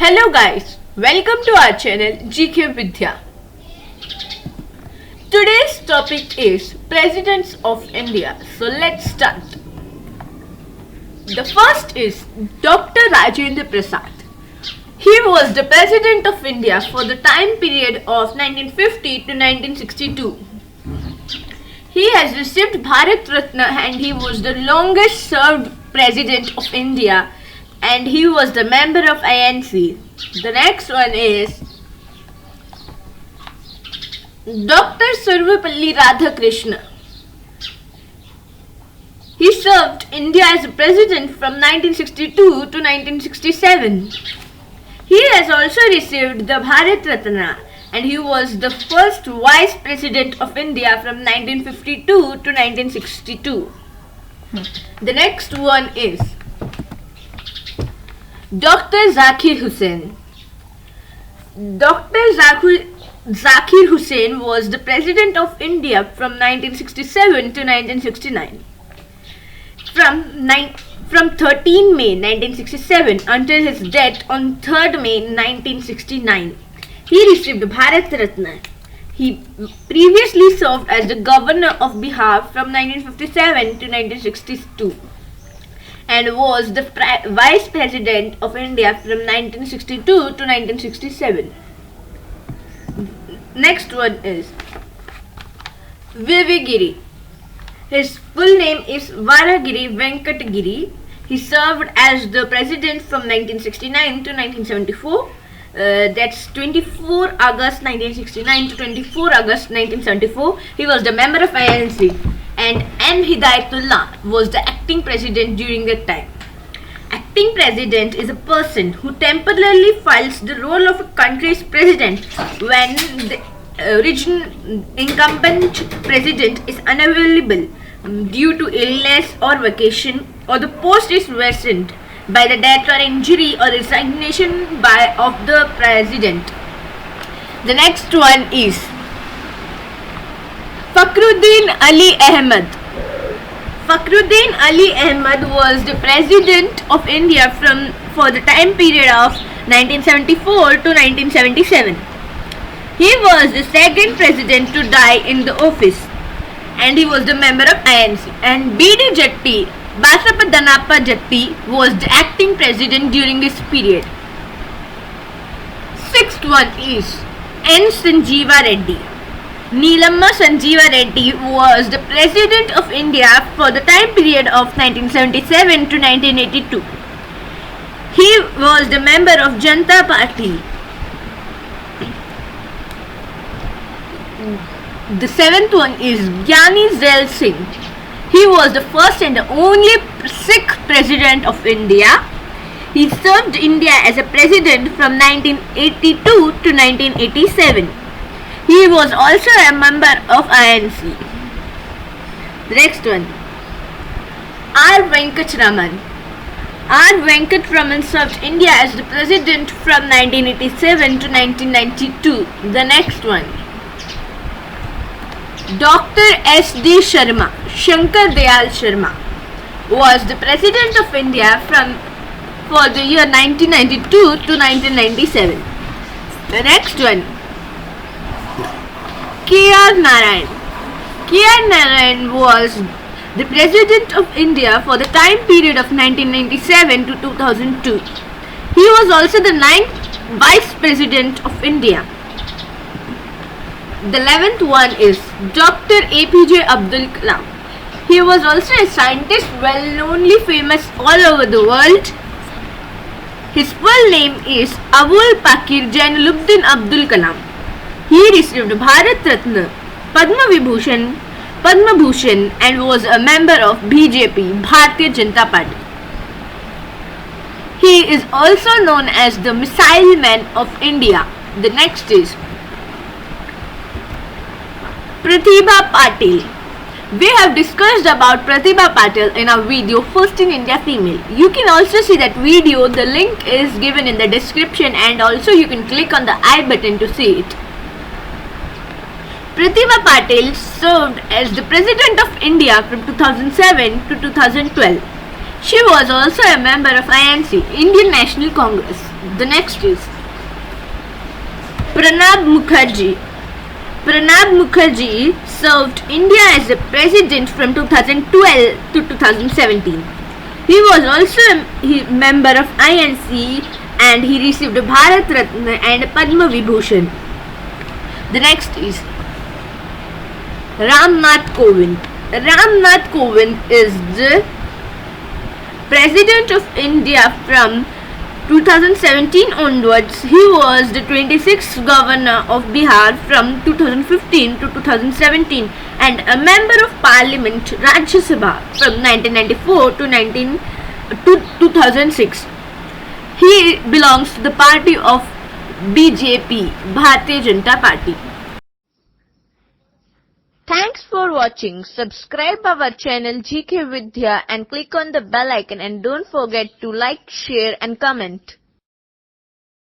Hello guys, welcome to our channel GK Vidya. Today's topic is Presidents of India. So let's start. The first is Dr. Rajendra Prasad. He was the President of India for the time period of 1950 to 1962. He has received Bharat Ratna and he was the longest served President of India and he was the member of INC. The next one is Dr. Sarvepalli Radhakrishna. He served India as a president from 1962 to 1967. He has also received the Bharat Ratna and he was the first Vice President of India from 1952 to 1962. The next one is Dr. Zakir Hussain. Dr. Zakir Hussain was the President of India from 1967 to 1969. From 13 May 1967 until his death on 3rd May 1969, he received Bharat Ratna. He previously served as the Governor of Bihar from 1957 to 1962 and was the Vice President of India from 1962 to 1967. Next one is V.V. Giri. His full name is Varagiri Venkatagiri. He served as the President from 1969 to 1974. That's 24 August 1969 to 24 August 1974. He was the member of INC. And M. Hidayatullah was the acting president during that time. Acting president is a person who temporarily fills the role of a country's president when the original incumbent president is unavailable due to illness or vacation, or the post is vacant by the death or injury or resignation of the president. The next one is Fakhruddin Ali Ahmed. Fakhruddin Ali Ahmed was the President of India for the time period of 1974 to 1977. He was the second president to die in the office and he was the member of INC. And B.D. Jatti, Basappa Danappa Jatti was the acting president during this period. Sixth one is N. Sanjeeva Reddy. Neelamma Sanjeeva Reddy was the President of India for the time period of 1977 to 1982. He was the member of Janata Party. The seventh one is Gyani Zail Singh. He was the first and the only Sikh President of India. He served India as a president from 1982 to 1987. He was also a member of INC. The next one, R. Venkataraman. R. Venkataraman served India as the president from 1987 to 1992. The next one, Dr. S.D. Sharma, Shankar Dayal Sharma, was the President of India for the year 1992 to 1997. The next one, K.R. Narayan. K.R. Narayan was the President of India for the time period of 1997 to 2002. He was also the 9th Vice President of India. The 11th one is Dr. APJ Abdul Kalam. He was also a scientist well-knownly famous all over the world. His full name is Abul Pakir Jainuddin Abdul Kalam. He received Bharat Ratna, Padma Bhushan and was a member of BJP, Bharatiya Janata Party. He is also known as the Missile Man of India. The next is Pratibha Patil. We have discussed about Pratibha Patil in our video First in India Female. You can also see that video. The link is given in the description and also you can click on the I button to see it. Pratibha Patil served as the President of India from 2007 to 2012. She was also a member of INC, Indian National Congress. The next is Pranab Mukherjee. Pranab Mukherjee served India as a president from 2012 to 2017. He was also a member of INC and he received a Bharat Ratna and a Padma Vibhushan. The next is Ram Nath Kovind. Ram Nath Kovind is the President of India from 2017 onwards. He was the 26th Governor of Bihar from 2015 to 2017 and a Member of Parliament Rajya Sabha from 1994 to 2006. He belongs to the party of BJP, Bharatiya Janata Party. Thanks for watching. Subscribe our channel GK Vidya and click on the bell icon and don't forget to like, share and comment.